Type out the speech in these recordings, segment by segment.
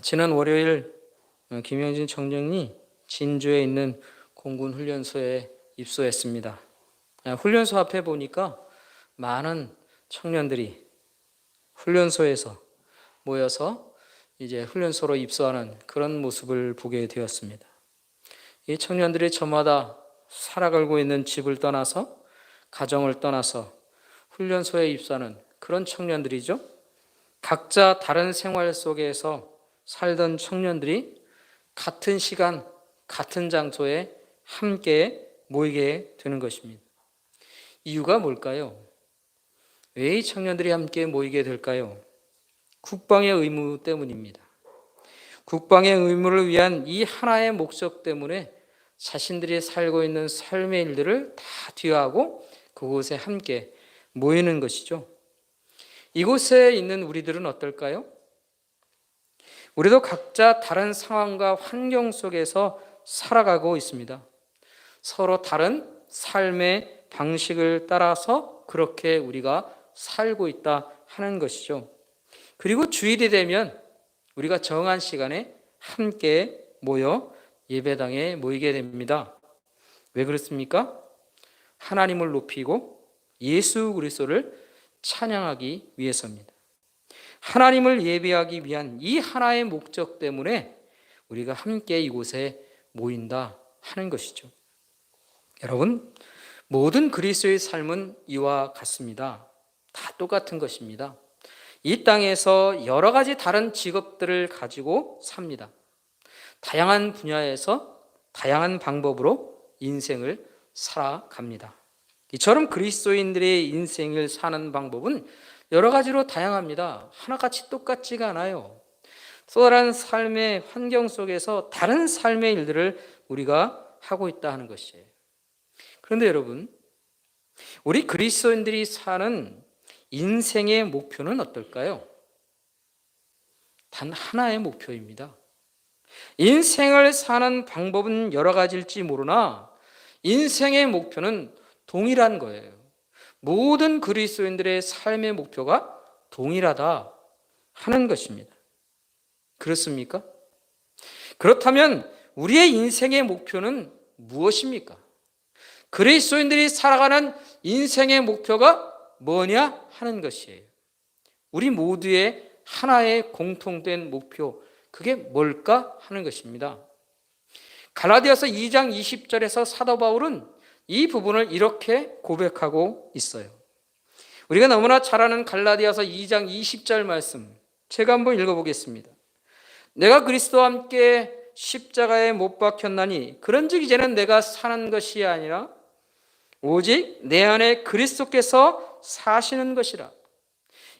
지난 월요일 김영진 청장이 진주에 있는 공군 훈련소에 입소했습니다. 훈련소 앞에 보니까 많은 청년들이 훈련소에서 모여서 이제 훈련소로 입소하는 그런 모습을 보게 되었습니다. 이 청년들이 저마다 살아가고 있는 집을 떠나서, 가정을 떠나서 훈련소에 입소하는 그런 청년들이죠. 각자 다른 생활 속에서 살던 청년들이 같은 시간, 같은 장소에 함께 모이게 되는 것입니다. 이유가 뭘까요? 왜 이 청년들이 함께 모이게 될까요? 국방의 의무 때문입니다. 국방의 의무를 위한 이 하나의 목적 때문에 자신들이 살고 있는 삶의 일들을 다 뒤하고 그곳에 함께 모이는 것이죠. 이곳에 있는 우리들은 어떨까요? 우리도 각자 다른 상황과 환경 속에서 살아가고 있습니다. 서로 다른 삶의 방식을 따라서 그렇게 우리가 살고 있다 하는 것이죠. 그리고 주일이 되면 우리가 정한 시간에 함께 모여 예배당에 모이게 됩니다. 왜 그렇습니까? 하나님을 높이고 예수 그리스도를 찬양하기 위해서입니다. 하나님을 예배하기 위한 이 하나의 목적 때문에 우리가 함께 이곳에 모인다 하는 것이죠. 여러분, 모든 그리스도의 삶은 이와 같습니다. 다 똑같은 것입니다. 이 땅에서 여러 가지 다른 직업들을 가지고 삽니다. 다양한 분야에서 다양한 방법으로 인생을 살아갑니다. 이처럼 그리스도인들의 인생을 사는 방법은 여러 가지로 다양합니다. 하나같이 똑같지가 않아요. 또 다른 삶의 환경 속에서 다른 삶의 일들을 우리가 하고 있다 하는 것이에요. 그런데 여러분, 우리 그리스도인들이 사는 인생의 목표는 어떨까요? 단 하나의 목표입니다. 인생을 사는 방법은 여러 가지일지 모르나 인생의 목표는 동일한 거예요. 모든 그리스도인들의 삶의 목표가 동일하다 하는 것입니다. 그렇습니까? 그렇다면 우리의 인생의 목표는 무엇입니까? 그리스도인들이 살아가는 인생의 목표가 뭐냐 하는 것이에요. 우리 모두의 하나의 공통된 목표, 그게 뭘까 하는 것입니다. 갈라디아서 2장 20절에서 사도 바울은 이 부분을 이렇게 고백하고 있어요. 우리가 너무나 잘 아는 갈라디아서 2장 20절 말씀, 제가 한번 읽어보겠습니다. 내가 그리스도와 함께 십자가에 못 박혔나니 그런즉 이제는 내가 사는 것이 아니라 오직 내 안에 그리스도께서 사시는 것이라.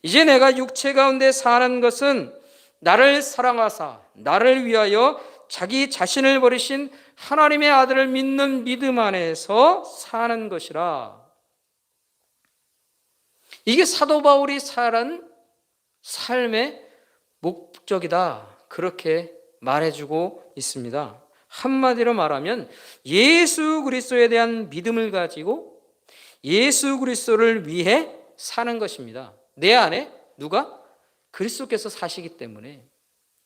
이제 내가 육체 가운데 사는 것은 나를 사랑하사 나를 위하여 자기 자신을 버리신 하나님의 아들을 믿는 믿음 안에서 사는 것이라. 이게 사도 바울이 살아간 삶의 목적이다, 그렇게 말해주고 있습니다. 한마디로 말하면 예수 그리스도에 대한 믿음을 가지고 예수 그리스도를 위해 사는 것입니다. 내 안에 누가? 그리스도께서 사시기 때문에.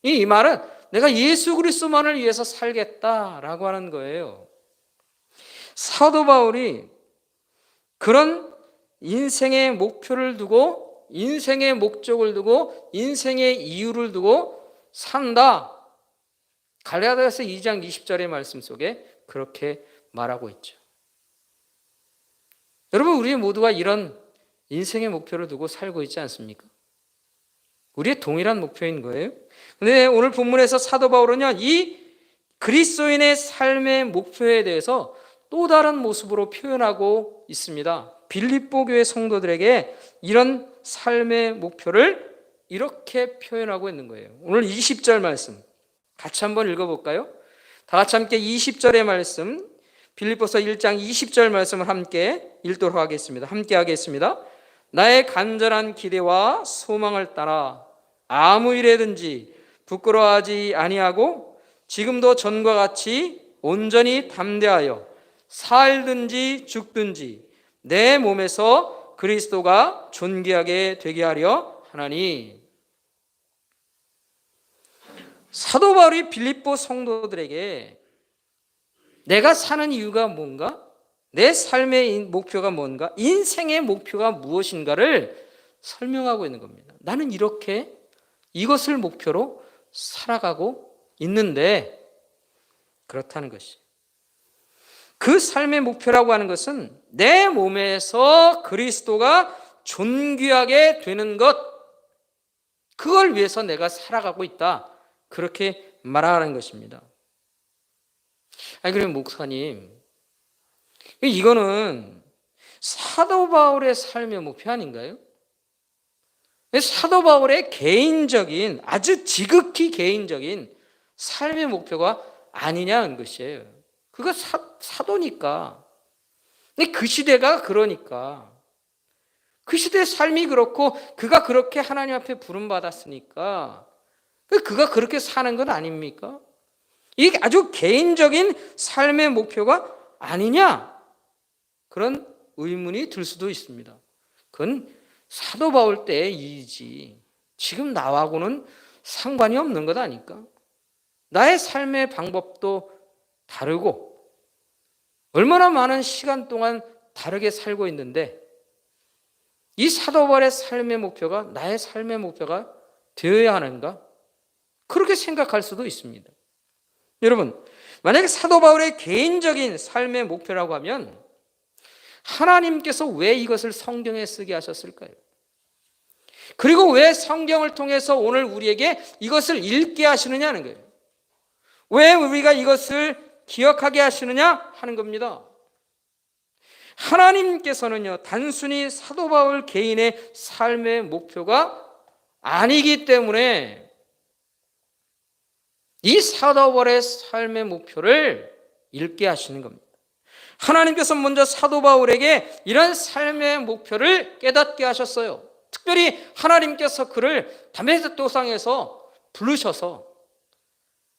이 말은 내가 예수 그리스도만을 위해서 살겠다라고 하는 거예요. 사도 바울이 그런 인생의 목표를 두고, 인생의 목적을 두고, 인생의 이유를 두고 산다. 갈라디아서 2장 20절의 말씀 속에 그렇게 말하고 있죠. 여러분, 우리 모두가 이런 인생의 목표를 두고 살고 있지 않습니까? 우리의 동일한 목표인 거예요. 그런데 오늘 본문에서 사도 바울은요, 이 그리스도인의 삶의 목표에 대해서 또 다른 모습으로 표현하고 있습니다. 빌립보 교회 성도들에게 이런 삶의 목표를 이렇게 표현하고 있는 거예요. 오늘 20절 말씀 같이 한번 읽어볼까요? 다 같이 함께 20절의 말씀, 빌립보서 1장 20절 말씀을 함께 읽도록 하겠습니다. 함께 하겠습니다. 나의 간절한 기대와 소망을 따라 아무 일에든지 부끄러워하지 아니하고 지금도 전과 같이 온전히 담대하여 살든지 죽든지 내 몸에서 그리스도가 존귀하게 되게 하려 하나니. 사도 바울이 빌립보 성도들에게 내가 사는 이유가 뭔가? 내 삶의 목표가 뭔가? 인생의 목표가 무엇인가를 설명하고 있는 겁니다. 나는 이렇게 이것을 목표로 살아가고 있는데 그렇다는 것이. 그 삶의 목표라고 하는 것은 내 몸에서 그리스도가 존귀하게 되는 것, 그걸 위해서 내가 살아가고 있다. 그렇게 말하는 것입니다. 아니, 그럼 목사님, 이거는 사도 바울의 삶의 목표 아닌가요? 사도 바울의 개인적인, 아주 지극히 개인적인 삶의 목표가 아니냐는 것이에요. 그거 사도니까. 근데 그 시대가 그러니까. 그 시대의 삶이 그렇고 그가 그렇게 하나님 앞에 부름받았으니까 그가 그렇게 사는 건 아닙니까? 이게 아주 개인적인 삶의 목표가 아니냐? 그런 의문이 들 수도 있습니다. 그건 사도 바울 때의 일이지 지금 나하고는 상관이 없는 것 아닐까? 나의 삶의 방법도 다르고 얼마나 많은 시간 동안 다르게 살고 있는데 이 사도 바울의 삶의 목표가 나의 삶의 목표가 되어야 하는가? 그렇게 생각할 수도 있습니다. 여러분, 만약에 사도 바울의 개인적인 삶의 목표라고 하면 하나님께서 왜 이것을 성경에 쓰게 하셨을까요? 그리고 왜 성경을 통해서 오늘 우리에게 이것을 읽게 하시느냐는 거예요. 왜 우리가 이것을 기억하게 하시느냐 하는 겁니다. 하나님께서는요, 단순히 사도 바울 개인의 삶의 목표가 아니기 때문에 이 사도 바울의 삶의 목표를 읽게 하시는 겁니다. 하나님께서 먼저 사도 바울에게 이런 삶의 목표를 깨닫게 하셨어요. 특별히 하나님께서 그를 다메섹 도상에서 부르셔서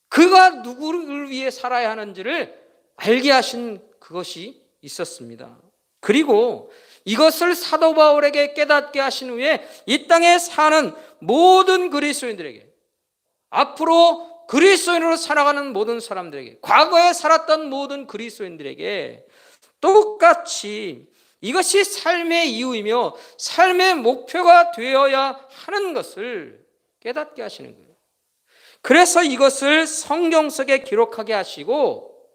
그가 누구를 위해 살아야 하는지를 알게 하신 그것이 있었습니다. 그리고 이것을 사도 바울에게 깨닫게 하신 후에 이 땅에 사는 모든 그리스도인들에게, 앞으로 그리스도인으로 살아가는 모든 사람들에게, 과거에 살았던 모든 그리스도인들에게 똑같이 이것이 삶의 이유이며 삶의 목표가 되어야 하는 것을 깨닫게 하시는 거예요. 그래서 이것을 성경 속에 기록하게 하시고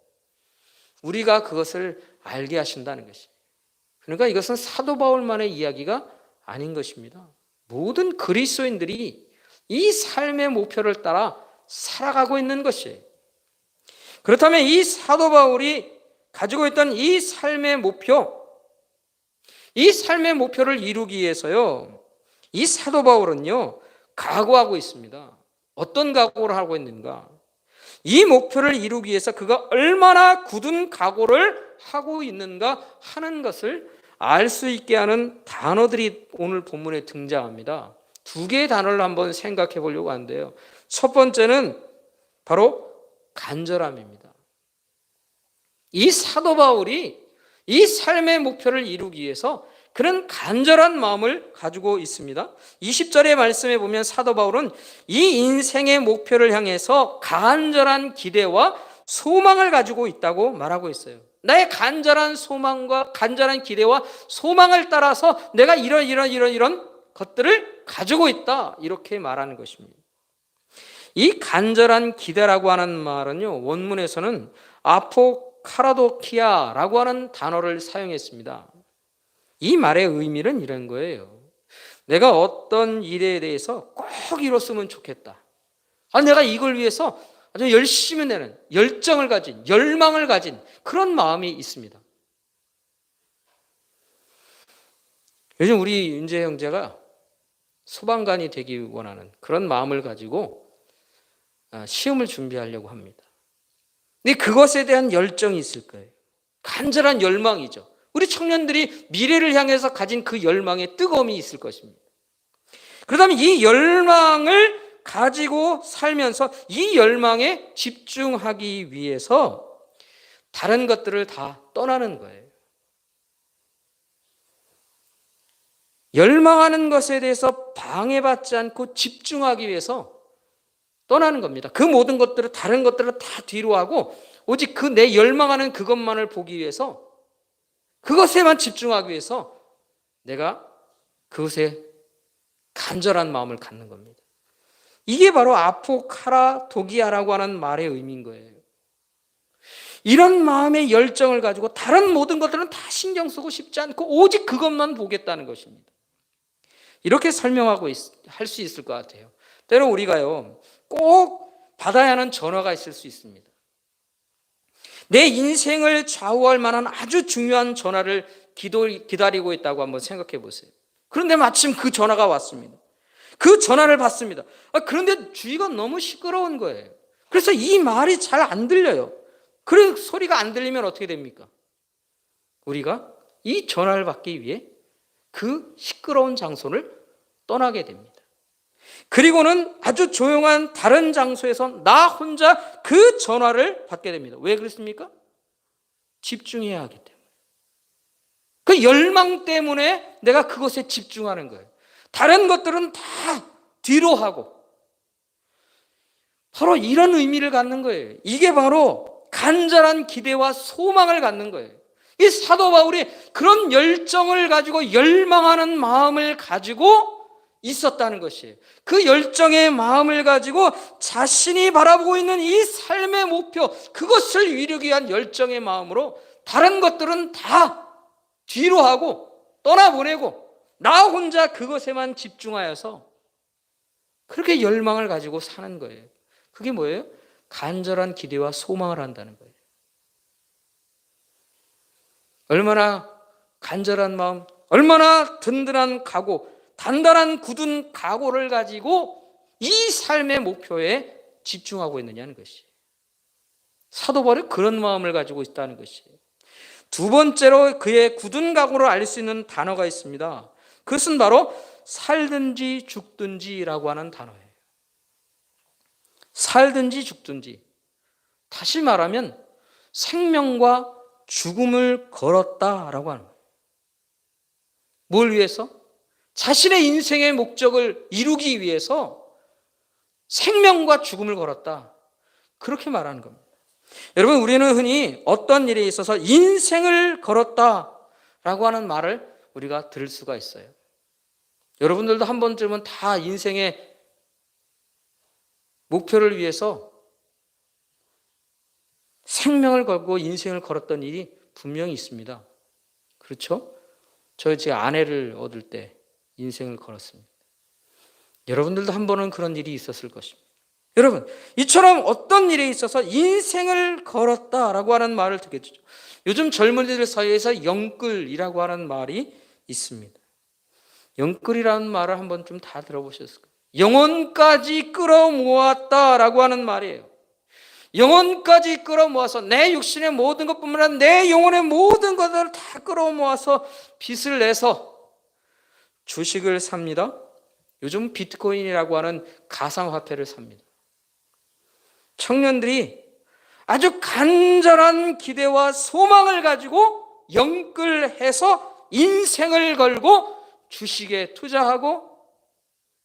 우리가 그것을 알게 하신다는 것이에요. 그러니까 이것은 사도 바울만의 이야기가 아닌 것입니다. 모든 그리스도인들이 이 삶의 목표를 따라 살아가고 있는 것이에요. 그렇다면 이 사도 바울이 가지고 있던 이 삶의 목표, 이 삶의 목표를 이루기 위해서요, 이 사도 바울은요, 각오하고 있습니다. 어떤 각오를 하고 있는가? 이 목표를 이루기 위해서 그가 얼마나 굳은 각오를 하고 있는가 하는 것을 알 수 있게 하는 단어들이 오늘 본문에 등장합니다. 두 개의 단어를 한번 생각해 보려고 하는데요. 첫 번째는 바로 간절함입니다. 이 사도 바울이 이 삶의 목표를 이루기 위해서 그런 간절한 마음을 가지고 있습니다. 20절의 말씀에 보면 사도 바울은 이 인생의 목표를 향해서 간절한 기대와 소망을 가지고 있다고 말하고 있어요. 나의 간절한 소망과 간절한 기대와 소망을 따라서 내가 이런 것들을 가지고 있다, 이렇게 말하는 것입니다. 이 간절한 기대라고 하는 말은요, 원문에서는 아포카라도키아라고 하는 단어를 사용했습니다. 이 말의 의미는 이런 거예요. 내가 어떤 일에 대해서 꼭 이뤘으면 좋겠다. 내가 이걸 위해서 아주 열심히 내는 열정을 가진, 열망을 가진 그런 마음이 있습니다. 요즘 우리 윤재 형제가 소방관이 되기 원하는 그런 마음을 가지고 시험을 준비하려고 합니다. 근데 그것에 대한 열정이 있을 거예요. 간절한 열망이죠. 우리 청년들이 미래를 향해서 가진 그 열망의 뜨거움이 있을 것입니다. 그렇다면 이 열망을 가지고 살면서 이 열망에 집중하기 위해서 다른 것들을 다 떠나는 거예요. 열망하는 것에 대해서 방해받지 않고 집중하기 위해서 떠나는 겁니다. 그 모든 것들을, 다른 것들을 다 뒤로 하고 오직 그 내 열망하는 그것만을 보기 위해서, 그것에만 집중하기 위해서 내가 그것에 간절한 마음을 갖는 겁니다. 이게 바로 아포카라도기아라고 하는 말의 의미인 거예요. 이런 마음의 열정을 가지고 다른 모든 것들은 다 신경 쓰고 싶지 않고 오직 그것만 보겠다는 것입니다. 이렇게 설명하고 할 수 있을 것 같아요. 때로 우리가요, 꼭 받아야 하는 전화가 있을 수 있습니다. 내 인생을 좌우할 만한 아주 중요한 전화를 기다리고 있다고 한번 생각해 보세요. 그런데 마침 그 전화가 왔습니다. 그 전화를 받습니다. 그런데 주위가 너무 시끄러운 거예요. 그래서 이 말이 잘 안 들려요. 그런 소리가 안 들리면 어떻게 됩니까? 우리가 이 전화를 받기 위해 그 시끄러운 장소를 떠나게 됩니다. 그리고는 아주 조용한 다른 장소에서 나 혼자 그 전화를 받게 됩니다. 왜 그렇습니까? 집중해야 하기 때문에. 그 열망 때문에 내가 그것에 집중하는 거예요. 다른 것들은 다 뒤로 하고. 바로 이런 의미를 갖는 거예요. 이게 바로 간절한 기대와 소망을 갖는 거예요. 이 사도 바울이 그런 열정을 가지고 열망하는 마음을 가지고 있었다는 것이에요. 그 열정의 마음을 가지고 자신이 바라보고 있는 이 삶의 목표, 그것을 이루기 위한 열정의 마음으로 다른 것들은 다 뒤로 하고 떠나보내고 나 혼자 그것에만 집중하여서 그렇게 열망을 가지고 사는 거예요. 그게 뭐예요? 간절한 기대와 소망을 한다는 거예요. 얼마나 간절한 마음, 얼마나 든든한 각오, 단단한 굳은 각오를 가지고 이 삶의 목표에 집중하고 있느냐는 것이에요. 사도 바울이 그런 마음을 가지고 있다는 것이에요. 두 번째로 그의 굳은 각오를 알 수 있는 단어가 있습니다. 그것은 바로 살든지 죽든지라고 하는 단어예요. 살든지 죽든지. 다시 말하면 생명과 죽음을 걸었다라고 하는 거예요. 뭘 위해서? 자신의 인생의 목적을 이루기 위해서 생명과 죽음을 걸었다. 그렇게 말하는 겁니다. 여러분, 우리는 흔히 어떤 일에 있어서 인생을 걸었다라고 하는 말을 우리가 들을 수가 있어요. 여러분들도 한 번쯤은 다 인생의 목표를 위해서 생명을 걸고 인생을 걸었던 일이 분명히 있습니다. 그렇죠? 제 아내를 얻을 때 인생을 걸었습니다. 여러분들도 한 번은 그런 일이 있었을 것입니다. 여러분, 이처럼 어떤 일에 있어서 인생을 걸었다라고 하는 말을 듣겠죠. 요즘 젊은이들 사이에서 영끌이라고 하는 말이 있습니다. 영끌이라는 말을 한번 좀 다 들어보셨을 거예요. 영혼까지 끌어모았다라고 하는 말이에요. 영혼까지 끌어모아서 내 육신의 모든 것뿐만 아니라 내 영혼의 모든 것들을 다 끌어모아서 빚을 내서 주식을 삽니다. 요즘 비트코인이라고 하는 가상화폐를 삽니다. 청년들이 아주 간절한 기대와 소망을 가지고 영끌해서 인생을 걸고 주식에 투자하고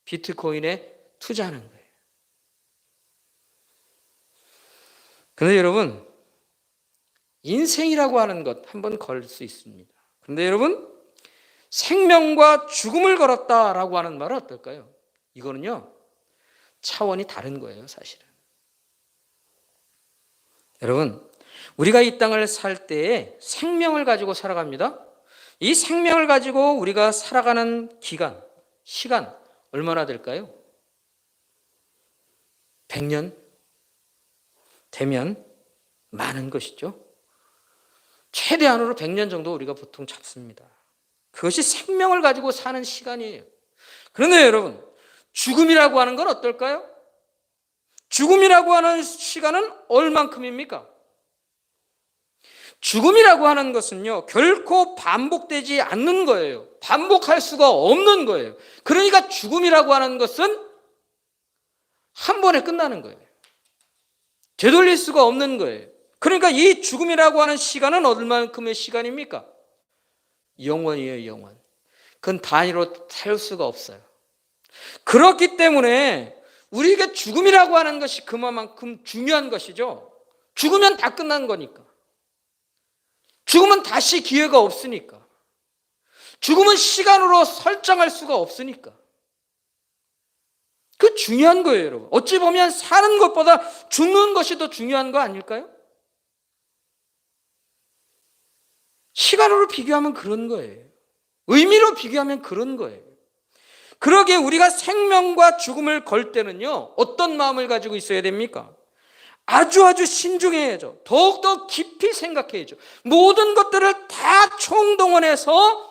비트코인에 투자하는 거예요. 그런데 여러분, 인생이라고 하는 것 한번 걸 수 있습니다. 그런데 여러분, 생명과 죽음을 걸었다라고 하는 말은 어떨까요? 이거는요, 차원이 다른 거예요, 사실은. 여러분, 우리가 이 땅을 살 때에 생명을 가지고 살아갑니다. 이 생명을 가지고 우리가 살아가는 기간, 시간 얼마나 될까요? 100년 되면 많은 것이죠. 최대한으로 100년 정도 우리가 보통 잡습니다. 그것이 생명을 가지고 사는 시간이에요. 그런데 여러분, 죽음이라고 하는 건 어떨까요? 죽음이라고 하는 시간은 얼만큼입니까? 죽음이라고 하는 것은요, 결코 반복되지 않는 거예요. 반복할 수가 없는 거예요. 그러니까 죽음이라고 하는 것은 한 번에 끝나는 거예요. 되돌릴 수가 없는 거예요. 그러니까 이 죽음이라고 하는 시간은 얼만큼의 시간입니까? 영원이에요, 영원. 그건 단위로 세울 수가 없어요. 그렇기 때문에 우리에게 죽음이라고 하는 것이 그만큼 중요한 것이죠. 죽으면 다 끝난 거니까. 죽으면 다시 기회가 없으니까. 죽음은 시간으로 설정할 수가 없으니까. 그 중요한 거예요, 여러분. 어찌 보면 사는 것보다 죽는 것이 더 중요한 거 아닐까요? 시간으로 비교하면 그런 거예요. 의미로 비교하면 그런 거예요. 그러기에 우리가 생명과 죽음을 걸 때는요, 어떤 마음을 가지고 있어야 됩니까? 아주 신중해야죠. 더욱더 깊이 생각해야죠. 모든 것들을 다 총동원해서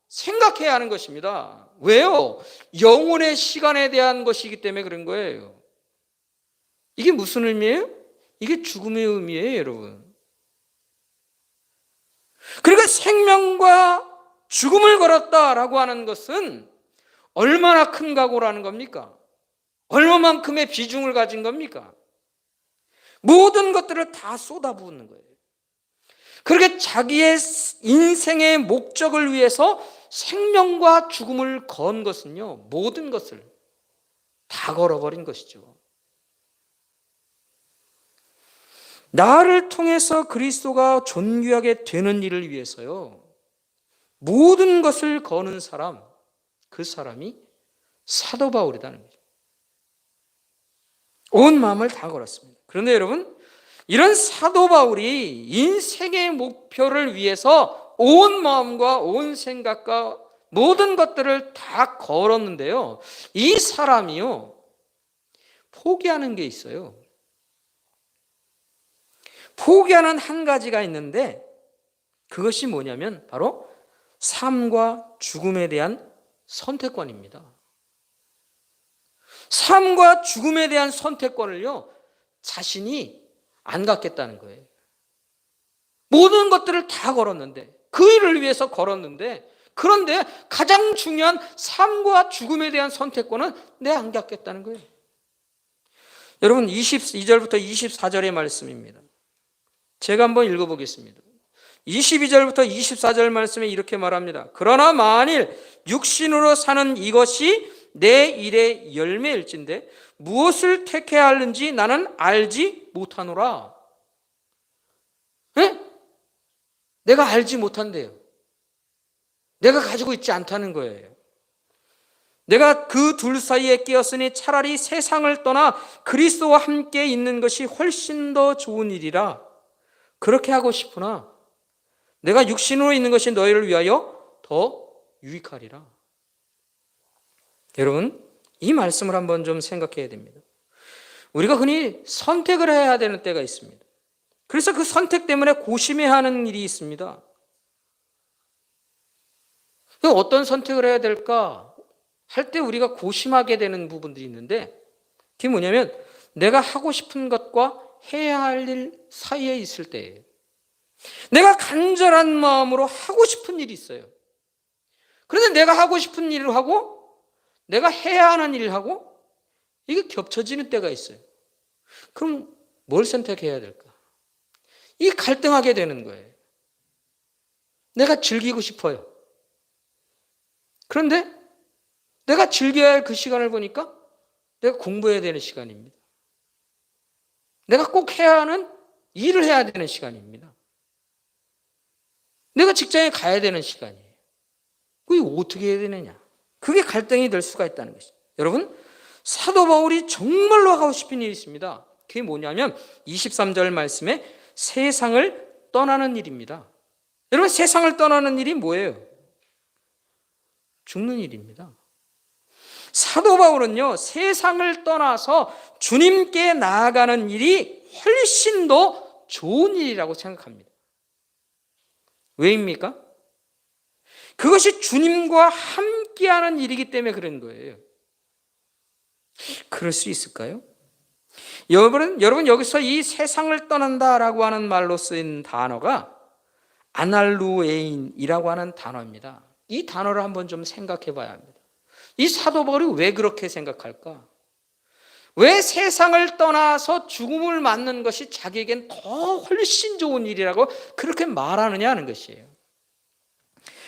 생각해야 하는 것입니다. 왜요? 영혼의 시간에 대한 것이기 때문에 그런 거예요. 이게 무슨 의미예요? 이게 죽음의 의미예요, 여러분. 그러니까 생명과 죽음을 걸었다라고 하는 것은 얼마나 큰 각오라는 겁니까? 얼마만큼의 비중을 가진 겁니까? 모든 것들을 다 쏟아부은 거예요. 그렇게 자기의 인생의 목적을 위해서 생명과 죽음을 건 것은요, 모든 것을 다 걸어버린 것이죠. 나를 통해서 그리스도가 존귀하게 되는 일을 위해서요, 모든 것을 거는 사람, 그 사람이 사도 바울이라는 거죠. 온 마음을 다 걸었습니다. 그런데 여러분, 이런 사도 바울이 인생의 목표를 위해서 온 마음과 온 생각과 모든 것들을 다 걸었는데요, 이 사람이요, 포기하는 게 있어요. 포기하는 한 가지가 있는데, 그것이 뭐냐면 바로 삶과 죽음에 대한 선택권입니다. 삶과 죽음에 대한 선택권을요, 자신이 안 갖겠다는 거예요. 모든 것들을 다 걸었는데, 그 일을 위해서 걸었는데, 그런데 가장 중요한 삶과 죽음에 대한 선택권은 내가 안 갖겠다는 거예요. 여러분, 22절부터 24절의 말씀입니다. 제가 한번 읽어보겠습니다. 22절부터 24절 말씀에 이렇게 말합니다. 그러나 만일 육신으로 사는 이것이 내 일의 열매일진데 무엇을 택해야 하는지 나는 알지 못하노라. 네? 내가 알지 못한대요. 내가 가지고 있지 않다는 거예요. 내가 그 둘 사이에 끼었으니 차라리 세상을 떠나 그리스도와 함께 있는 것이 훨씬 더 좋은 일이라. 그렇게 하고 싶으나 내가 육신으로 있는 것이 너희를 위하여 더 유익하리라. 여러분, 이 말씀을 한번 좀 생각해야 됩니다. 우리가 흔히 선택을 해야 되는 때가 있습니다. 그래서 그 선택 때문에 고심해야 하는 일이 있습니다. 어떤 선택을 해야 될까 할 때 우리가 고심하게 되는 부분들이 있는데, 그게 뭐냐면 내가 하고 싶은 것과 해야 할 일 사이에 있을 때예요. 내가 간절한 마음으로 하고 싶은 일이 있어요. 그런데 내가 하고 싶은 일을 하고 내가 해야 하는 일을 하고 이게 겹쳐지는 때가 있어요. 그럼 뭘 선택해야 될까? 이게 갈등하게 되는 거예요. 내가 즐기고 싶어요. 그런데 내가 즐겨야 할 그 시간을 보니까 내가 공부해야 되는 시간입니다. 내가 꼭 해야 하는 일을 해야 되는 시간입니다. 내가 직장에 가야 되는 시간이에요. 그게 어떻게 해야 되느냐? 그게 갈등이 될 수가 있다는 것이죠. 여러분, 사도 바울이 정말로 하고 싶은 일이 있습니다. 그게 뭐냐면 23절 말씀에 세상을 떠나는 일입니다. 여러분, 세상을 떠나는 일이 뭐예요? 죽는 일입니다. 사도 바울은요, 세상을 떠나서 주님께 나아가는 일이 훨씬 더 좋은 일이라고 생각합니다. 왜입니까? 그것이 주님과 함께하는 일이기 때문에 그런 거예요. 그럴 수 있을까요? 여러분 여기서 이 세상을 떠난다라고 하는 말로 쓰인 단어가 아날루에인이라고 하는 단어입니다. 이 단어를 한번 좀 생각해 봐야 합니다. 이 사도 바울이 왜 그렇게 생각할까? 왜 세상을 떠나서 죽음을 맞는 것이 자기에겐 더 훨씬 좋은 일이라고 그렇게 말하느냐 하는 것이에요.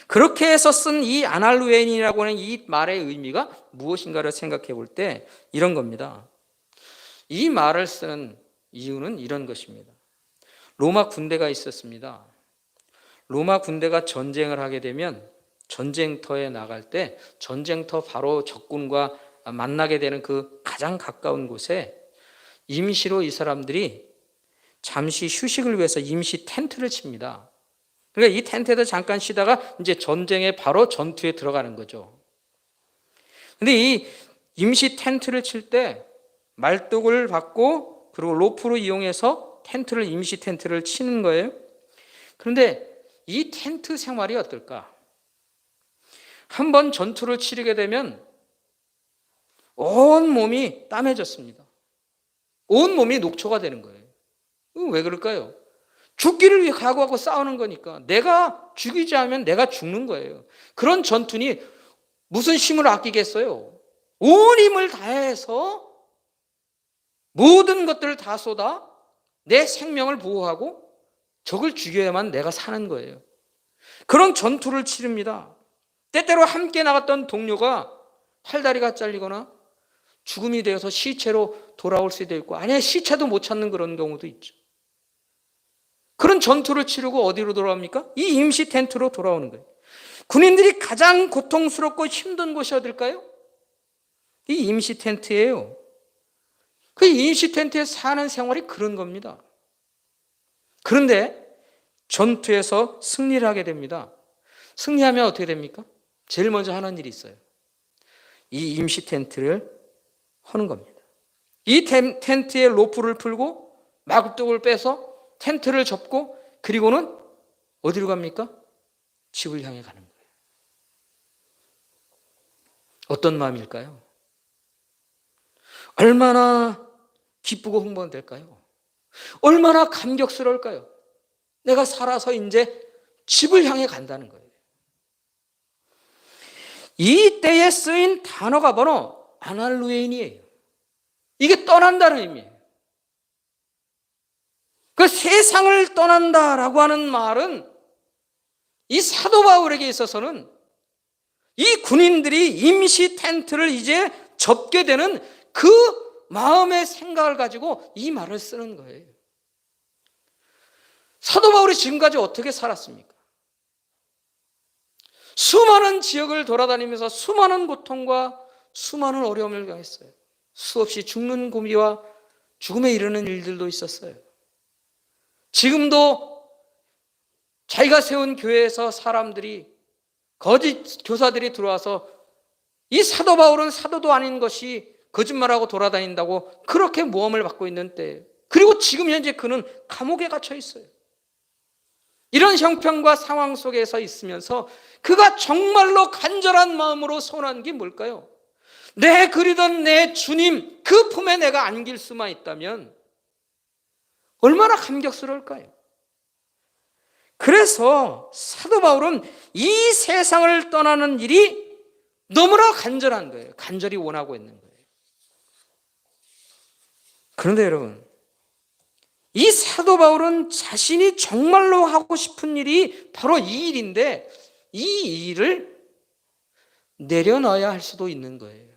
그렇게 해서 쓴 이 아날루에인이라고 하는 이 말의 의미가 무엇인가를 생각해 볼 때 이런 겁니다. 이 말을 쓰는 이유는 이런 것입니다. 로마 군대가 있었습니다. 로마 군대가 전쟁을 하게 되면 전쟁터에 나갈 때 전쟁터 바로 적군과 만나게 되는 그 가장 가까운 곳에 임시로 이 사람들이 잠시 휴식을 위해서 임시 텐트를 칩니다. 그러니까 이 텐트에서 잠깐 쉬다가 이제 전쟁에 바로 전투에 들어가는 거죠. 근데 이 임시 텐트를 칠 때 말뚝을 받고 그리고 로프로 이용해서 임시 텐트를 치는 거예요. 그런데 이 텐트 생활이 어떨까? 한번 전투를 치르게 되면 온 몸이 땀해졌습니다. 온 몸이 녹초가 되는 거예요. 왜 그럴까요? 죽기를 위해 각오하고 싸우는 거니까. 내가 죽이지 않으면 내가 죽는 거예요. 그런 전투니 무슨 힘을 아끼겠어요? 온 힘을 다해서 모든 것들을 다 쏟아 내 생명을 보호하고 적을 죽여야만 내가 사는 거예요. 그런 전투를 치릅니다. 때때로 함께 나갔던 동료가 팔다리가 잘리거나 죽음이 되어서 시체로 돌아올 수도 있고, 아니 시체도 못 찾는 그런 경우도 있죠. 그런 전투를 치르고 어디로 돌아옵니까? 이 임시 텐트로 돌아오는 거예요. 군인들이 가장 고통스럽고 힘든 곳이 어딜까요? 이 임시 텐트예요. 그 임시 텐트에 사는 생활이 그런 겁니다. 그런데 전투에서 승리를 하게 됩니다. 승리하면 어떻게 됩니까? 제일 먼저 하는 일이 있어요. 이 임시 텐트를 허는 겁니다. 이 텐트에 로프를 풀고 마구뚝을 빼서 텐트를 접고 그리고는 어디로 갑니까? 집을 향해 가는 거예요. 어떤 마음일까요? 얼마나 기쁘고 흥분될까요? 얼마나 감격스러울까요? 내가 살아서 이제 집을 향해 간다는 거예요. 이때에 쓰인 단어가 바로 아날루에인이에요. 이게 떠난다는 의미예요. 그 세상을 떠난다라고 하는 말은 이 사도 바울에게 있어서는 이 군인들이 임시 텐트를 이제 접게 되는 그 마음의 생각을 가지고 이 말을 쓰는 거예요. 사도 바울이 지금까지 어떻게 살았습니까? 수많은 지역을 돌아다니면서 수많은 고통과 수많은 어려움을 당했어요. 수없이 죽는 고비와 죽음에 이르는 일들도 있었어요. 지금도 자기가 세운 교회에서 사람들이 거짓 교사들이 들어와서 이 사도 바울은 사도도 아닌 것이 거짓말하고 돌아다닌다고 그렇게 모함을 받고 있는 때예요. 그리고 지금 현재 그는 감옥에 갇혀 있어요. 이런 형편과 상황 속에서 있으면서 그가 정말로 간절한 마음으로 소원한 게 뭘까요? 내 그리던 내 주님 그 품에 내가 안길 수만 있다면 얼마나 감격스러울까요? 그래서 사도 바울은 이 세상을 떠나는 일이 너무나 간절한 거예요. 간절히 원하고 있는 거예요. 그런데 여러분, 이 사도 바울은 자신이 정말로 하고 싶은 일이 바로 이 일인데 이 일을 내려놔야 할 수도 있는 거예요.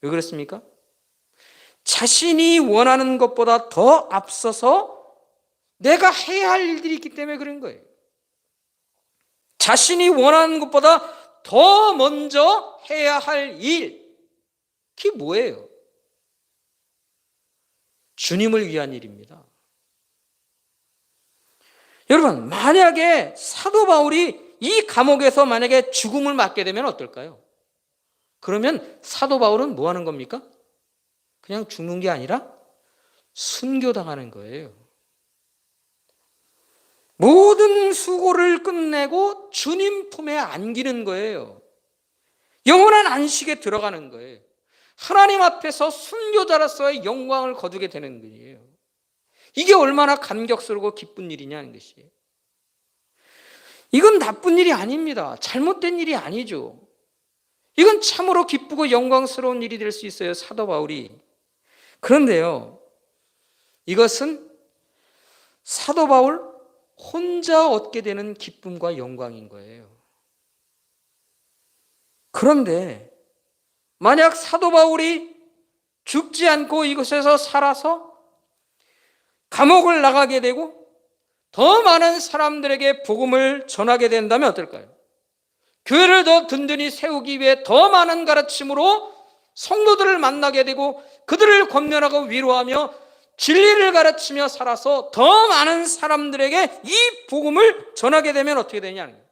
왜 그렇습니까? 자신이 원하는 것보다 더 앞서서 내가 해야 할 일들이 있기 때문에 그런 거예요. 자신이 원하는 것보다 더 먼저 해야 할 일, 그게 뭐예요? 주님을 위한 일입니다. 여러분, 만약에 사도 바울이 이 감옥에서 만약에 죽음을 맞게 되면 어떨까요? 그러면 사도 바울은 뭐 하는 겁니까? 그냥 죽는 게 아니라 순교당하는 거예요. 모든 수고를 끝내고 주님 품에 안기는 거예요. 영원한 안식에 들어가는 거예요. 하나님 앞에서 순교자로서의 영광을 거두게 되는 거예요. 이게 얼마나 감격스럽고 기쁜 일이냐는 것이에요. 이건 나쁜 일이 아닙니다. 잘못된 일이 아니죠. 이건 참으로 기쁘고 영광스러운 일이 될 수 있어요, 사도 바울이. 그런데요, 이것은 사도 바울 혼자 얻게 되는 기쁨과 영광인 거예요. 그런데 만약 사도 바울이 죽지 않고 이곳에서 살아서 감옥을 나가게 되고 더 많은 사람들에게 복음을 전하게 된다면 어떨까요? 교회를 더 든든히 세우기 위해 더 많은 가르침으로 성도들을 만나게 되고 그들을 권면하고 위로하며 진리를 가르치며 살아서 더 많은 사람들에게 이 복음을 전하게 되면 어떻게 되냐는 거예요.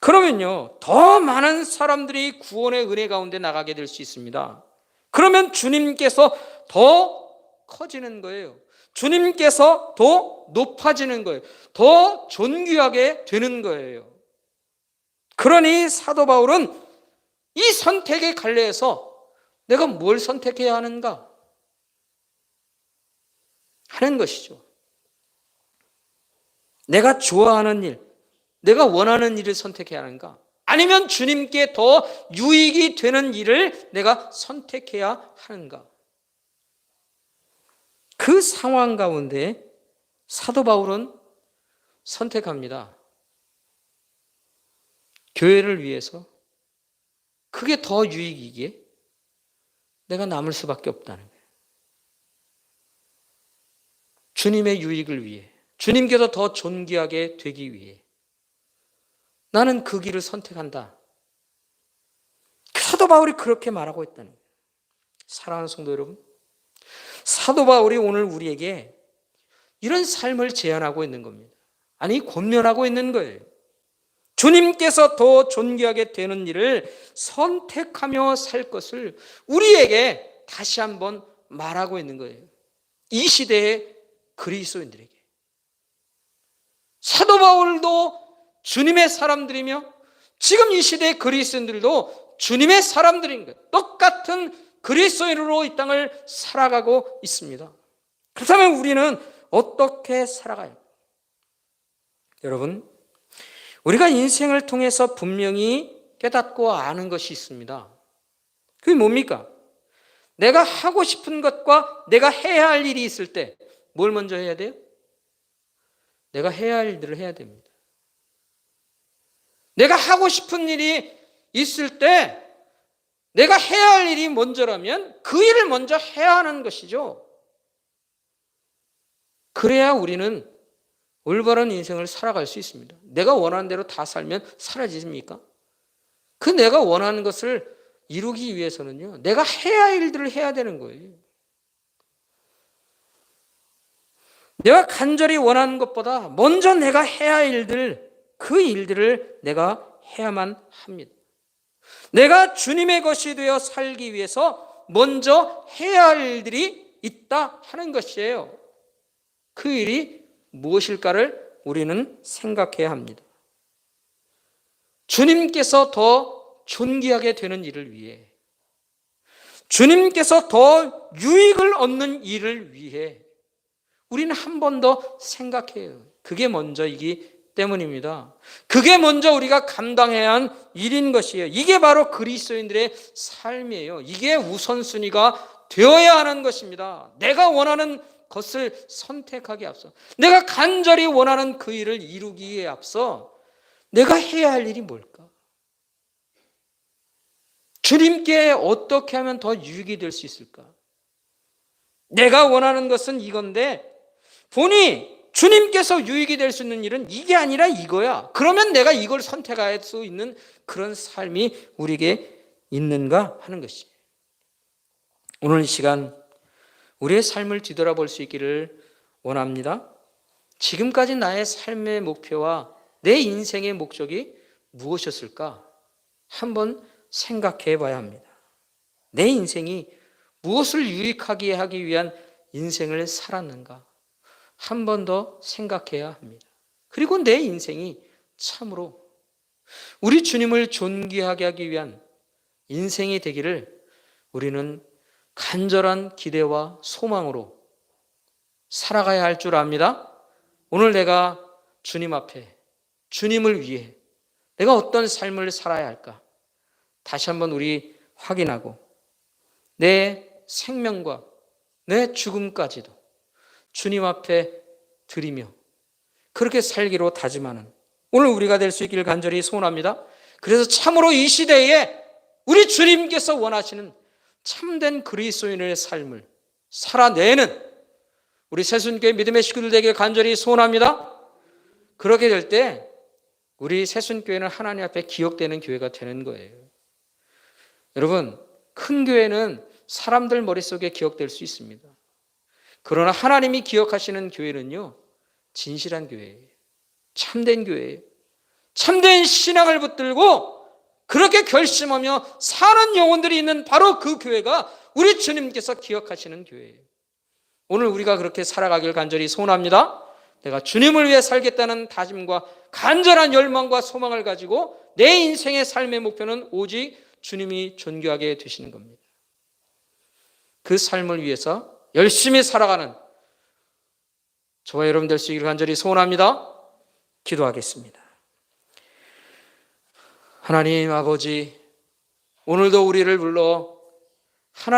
그러면요, 더 많은 사람들이 구원의 은혜 가운데 나가게 될 수 있습니다. 그러면 주님께서 더 커지는 거예요. 주님께서 더 높아지는 거예요. 더 존귀하게 되는 거예요. 그러니 사도 바울은 이 선택의 갈래에서 내가 뭘 선택해야 하는가 하는 것이죠. 내가 좋아하는 일, 내가 원하는 일을 선택해야 하는가? 아니면 주님께 더 유익이 되는 일을 내가 선택해야 하는가? 그 상황 가운데 사도 바울은 선택합니다. 교회를 위해서 그게 더 유익이기에 내가 남을 수밖에 없다는 거예요. 주님의 유익을 위해, 주님께서 더 존귀하게 되기 위해 나는 그 길을 선택한다. 사도 바울이 그렇게 말하고 있다는 거예요. 사랑하는 성도 여러분, 사도 바울이 오늘 우리에게 이런 삶을 제안하고 있는 겁니다. 아니, 권면하고 있는 거예요. 주님께서 더 존귀하게 되는 일을 선택하며 살 것을 우리에게 다시 한번 말하고 있는 거예요. 이 시대의 그리스도인들에게. 사도 바울도 주님의 사람들이며 지금 이 시대의 그리스도인들도 주님의 사람들인 거예요. 똑같은 그리스도인으로 이 땅을 살아가고 있습니다. 그렇다면 우리는 어떻게 살아가요? 여러분, 우리가 인생을 통해서 분명히 깨닫고 아는 것이 있습니다. 그게 뭡니까? 내가 하고 싶은 것과 내가 해야 할 일이 있을 때 뭘 먼저 해야 돼요? 내가 해야 할 일들을 해야 됩니다. 내가 하고 싶은 일이 있을 때 내가 해야 할 일이 먼저라면 그 일을 먼저 해야 하는 것이죠. 그래야 우리는 올바른 인생을 살아갈 수 있습니다. 내가 원하는 대로 다 살면 사라집니까? 그 내가 원하는 것을 이루기 위해서는요, 내가 해야 할 일들을 해야 되는 거예요. 내가 간절히 원하는 것보다 먼저 내가 해야 할 일들, 그 일들을 내가 해야만 합니다. 내가 주님의 것이 되어 살기 위해서 먼저 해야 할 일들이 있다 하는 것이에요. 그 일이 무엇일까를 우리는 생각해야 합니다. 주님께서 더 존귀하게 되는 일을 위해, 주님께서 더 유익을 얻는 일을 위해 우리는 한 번 더 생각해요. 그게 먼저이기 때문입니다. 그게 먼저 우리가 감당해야 한 일인 것이에요. 이게 바로 그리스도인들의 삶이에요. 이게 우선순위가 되어야 하는 것입니다. 내가 원하는 것을 선택하기에 앞서, 내가 간절히 원하는 그 일을 이루기에 앞서 내가 해야 할 일이 뭘까? 주님께 어떻게 하면 더 유익이 될 수 있을까? 내가 원하는 것은 이건데 보니 주님께서 유익이 될 수 있는 일은 이게 아니라 이거야. 그러면 내가 이걸 선택할 수 있는 그런 삶이 우리에게 있는가 하는 것이에요. 오늘 이 시간 우리의 삶을 뒤돌아볼 수 있기를 원합니다. 지금까지 나의 삶의 목표와 내 인생의 목적이 무엇이었을까? 한번 생각해 봐야 합니다. 내 인생이 무엇을 유익하게 하기 위한 인생을 살았는가? 한 번 더 생각해야 합니다. 그리고 내 인생이 참으로 우리 주님을 존귀하게 하기 위한 인생이 되기를 우리는 간절한 기대와 소망으로 살아가야 할 줄 압니다. 오늘 내가 주님 앞에, 주님을 위해 내가 어떤 삶을 살아야 할까? 다시 한번 우리 확인하고 내 생명과 내 죽음까지도 주님 앞에 드리며 그렇게 살기로 다짐하는 오늘 우리가 될 수 있기를 간절히 소원합니다. 그래서 참으로 이 시대에 우리 주님께서 원하시는 참된 그리스도인의 삶을 살아내는 우리 새순교회 믿음의 식구들 되길 간절히 소원합니다. 그렇게 될 때 우리 새순교회는 하나님 앞에 기억되는 교회가 되는 거예요. 여러분, 큰 교회는 사람들 머릿속에 기억될 수 있습니다. 그러나 하나님이 기억하시는 교회는요, 진실한 교회예요. 참된 교회예요. 참된 신앙을 붙들고 그렇게 결심하며 사는 영혼들이 있는 바로 그 교회가 우리 주님께서 기억하시는 교회예요. 오늘 우리가 그렇게 살아가길 간절히 소원합니다. 내가 주님을 위해 살겠다는 다짐과 간절한 열망과 소망을 가지고 내 인생의 삶의 목표는 오직 주님이 존귀하게 되시는 겁니다. 그 삶을 위해서 열심히 살아가는 저와 여러분 될 수 있기를 간절히 소원합니다. 기도하겠습니다. 하나님 아버지, 오늘도 우리를 불러 하나님